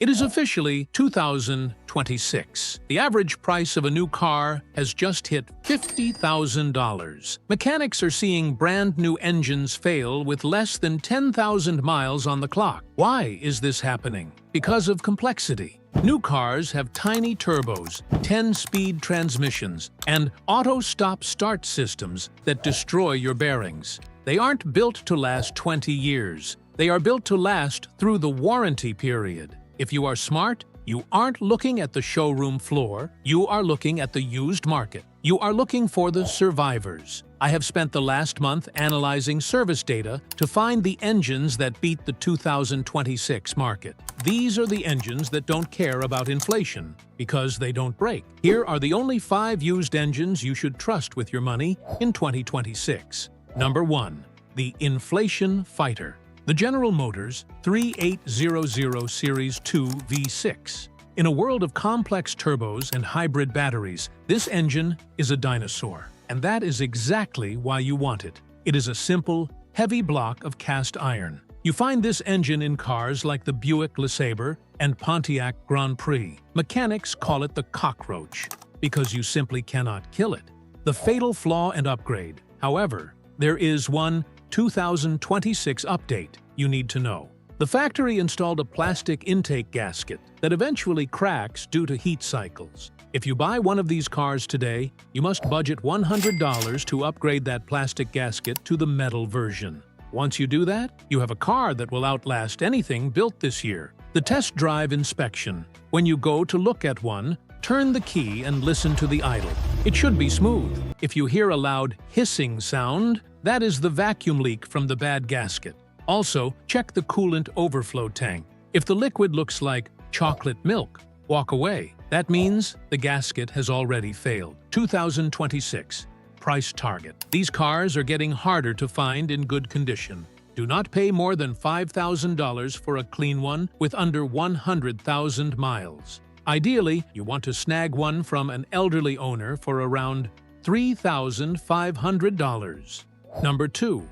It is officially 2026. The average price of a new car has just hit $50,000. Mechanics are seeing brand new engines fail with less than 10,000 miles on the clock. Why is this happening? Because of complexity. New cars have tiny turbos, 10-speed transmissions, and auto stop-start systems that destroy your bearings. They aren't built to last 20 years. They are built to last through the warranty period. If you are smart, you aren't looking at the showroom floor, you are looking at the used market. You are looking for the survivors. I have spent the last month analyzing service data to find the engines that beat the 2026 market. These are the engines that don't care about inflation because they don't break. Here are the only 5 used engines you should trust with your money in 2026. Number 1. The Inflation Fighter. The General Motors 3800 Series 2 V6. In a world of complex turbos and hybrid batteries, this engine is a dinosaur. And that is exactly why you want it. It is a simple, heavy block of cast iron. You find this engine in cars like the Buick LeSabre and Pontiac Grand Prix. Mechanics call it the Cockroach because you simply cannot kill it. The fatal flaw and upgrade. However, there is one 2026 update you need to know. The factory installed a plastic intake gasket that eventually cracks due to heat cycles. If you buy one of these cars today, you must budget $100 to upgrade that plastic gasket to the metal version. Once you do that, you have a car that will outlast anything built this year. The test drive inspection. When you go to look at one, turn the key and listen to the idle. It should be smooth. If you hear a loud hissing sound, that is the vacuum leak from the bad gasket. Also, check the coolant overflow tank. If the liquid looks like chocolate milk, walk away. That means the gasket has already failed. 2026. Price target. These cars are getting harder to find in good condition. Do not pay more than $5,000 for a clean one with under 100,000 miles. Ideally, you want to snag one from an elderly owner for around $3,500. Number 2.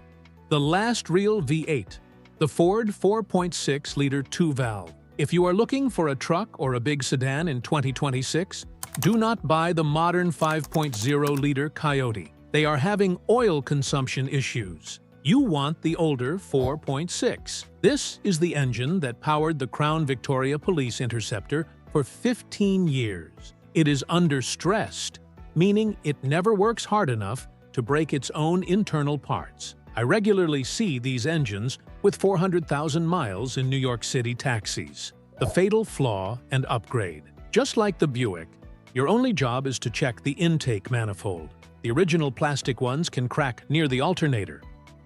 The last real V8. The Ford 4.6-liter 2-valve. If you are looking for a truck or a big sedan in 2026, do not buy the modern 5.0-liter Coyote. They are having oil consumption issues. You want the older 4.6. This is the engine that powered the Crown Victoria Police Interceptor for 15 years. It is under-stressed, meaning it never works hard enough to break its own internal parts. I regularly see these engines with 400,000 miles in New York City taxis. The fatal flaw and upgrade. Just like the Buick, your only job is to check the intake manifold. The original plastic ones can crack near the alternator.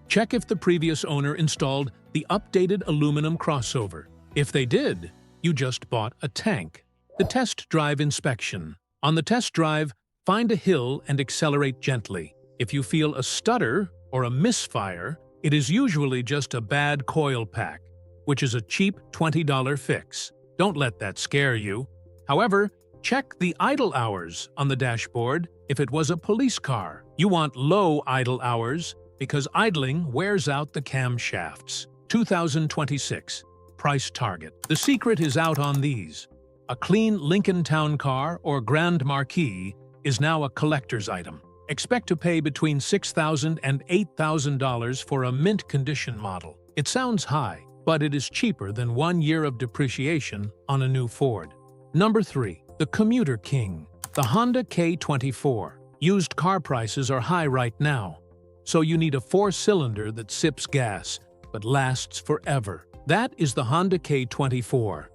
Check if the previous owner installed the updated aluminum crossover. If they did, you just bought a tank. The test drive inspection. On the test drive, find a hill and accelerate gently. If you feel a stutter or a misfire, it is usually just a bad coil pack, which is a cheap $20 fix. Don't let that scare you. However, check the idle hours on the dashboard if it was a police car. You want low idle hours because idling wears out the camshafts. 2026. Price target. The secret is out on these. A clean Lincoln Town Car or Grand Marquis is now a collector's item. Expect to pay between $6,000 and $8,000 for a mint condition model. It sounds high, but it is cheaper than 1 year of depreciation on a new Ford. Number 3. The Commuter King. The Honda K24. Used car prices are high right now, so you need a 4-cylinder that sips gas but lasts forever. That is the Honda K24.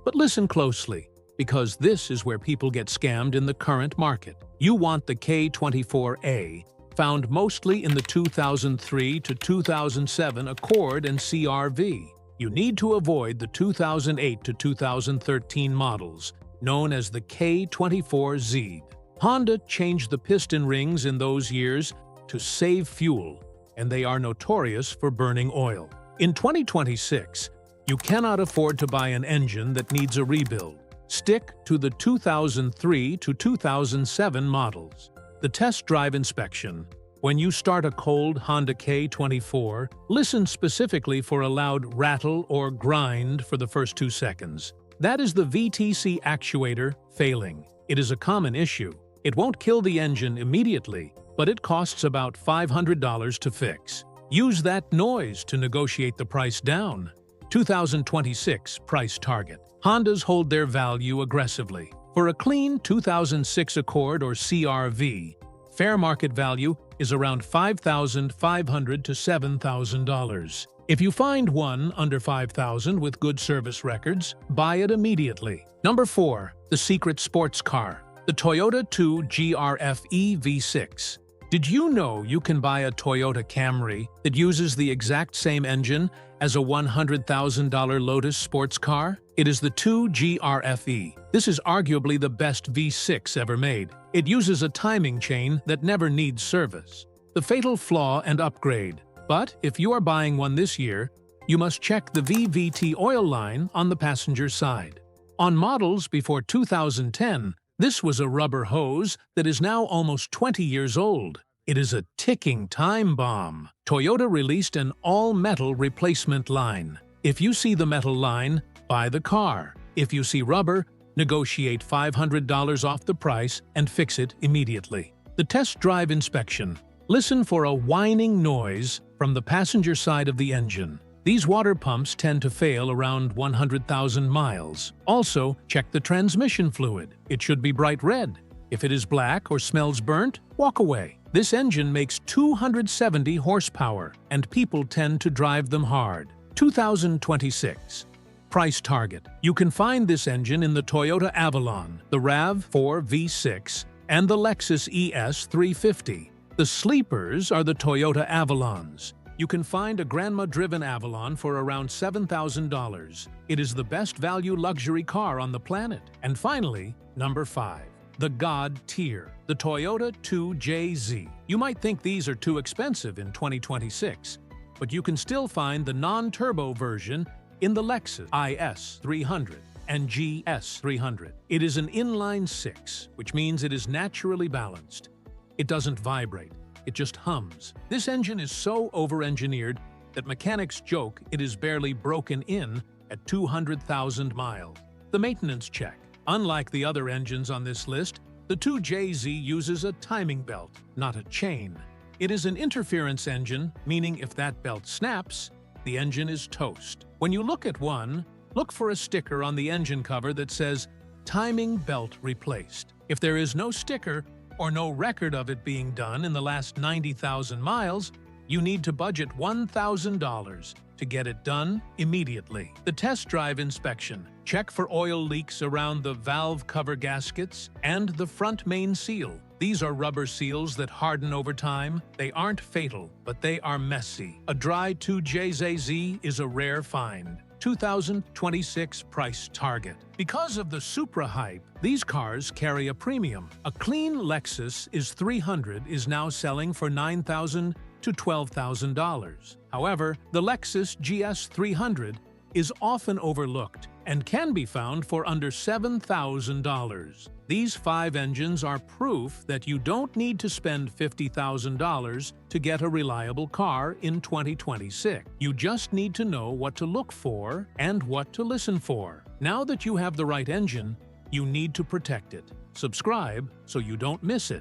But listen closely, because this is where people get scammed in the current market. You want the K24A, found mostly in the 2003 to 2007 Accord and CR-V. You need to avoid the 2008 to 2013 models, known as the K24Z. Honda changed the piston rings in those years to save fuel, and they are notorious for burning oil. In 2026, you cannot afford to buy an engine that needs a rebuild. Stick to the 2003 to 2007 models. The test drive inspection. When you start a cold Honda K24, listen specifically for a loud rattle or grind for the first 2 seconds. That is the VTC actuator failing. It is a common issue. It won't kill the engine immediately, but it costs about $500 to fix. Use that noise to negotiate the price down. 2026 price target. Hondas hold their value aggressively. For a clean 2006 Accord or CR-V, fair market value is around $5,500 to $7,000. If you find one under $5,000 with good service records, buy it immediately. Number 4. The secret sports car. The Toyota 2 GR-FE V6. Did you know you can buy a Toyota Camry that uses the exact same engine as a $100,000 Lotus sports car? It is the 2 GR-FE. This is arguably the best V6 ever made. It uses a timing chain that never needs service. The fatal flaw and upgrade. But if you are buying one this year, you must check the VVT oil line on the passenger side. On models before 2010, this was a rubber hose that is now almost 20 years old. It is a ticking time bomb. Toyota released an all-metal replacement line. If you see the metal line, buy the car. If you see rubber, negotiate $500 off the price and fix it immediately. The test drive inspection. Listen for a whining noise from the passenger side of the engine. These water pumps tend to fail around 100,000 miles. Also, check the transmission fluid. It should be bright red. If it is black or smells burnt, walk away. This engine makes 270 horsepower, and people tend to drive them hard. 2026. Price target. You can find this engine in the Toyota Avalon, the RAV4 V6, and the Lexus ES350. The sleepers are the Toyota Avalons. You can find a grandma-driven Avalon for around $7,000. It is the best value luxury car on the planet. And finally, number 5. The God tier, the Toyota 2JZ. You might think these are too expensive in 2026, but you can still find the non-turbo version in the Lexus IS300 and GS300. It is an inline-6, which means it is naturally balanced. It doesn't vibrate. It just hums. This engine is so over-engineered that mechanics joke it is barely broken in at 200,000 miles. The maintenance check. Unlike the other engines on this list, the 2JZ uses a timing belt, not a chain. It is an interference engine, meaning if that belt snaps, the engine is toast. When you look at one, look for a sticker on the engine cover that says, "Timing belt replaced." If there is no sticker, or no record of it being done in the last 90,000 miles, you need to budget $1,000 to get it done immediately. The test drive inspection. Check for oil leaks around the valve cover gaskets and the front main seal. These are rubber seals that harden over time. They aren't fatal, but they are messy. A dry 2JZ is a rare find. 2026 price target. Because of the Supra hype, these cars carry a premium. A clean Lexus IS300 is now selling for $9,000 to $12,000. However, the Lexus GS300 is often overlooked and can be found for under $7,000. These 5 engines are proof that you don't need to spend $50,000 to get a reliable car in 2026. You just need to know what to look for and what to listen for. Now that you have the right engine, you need to protect it. Subscribe so you don't miss it.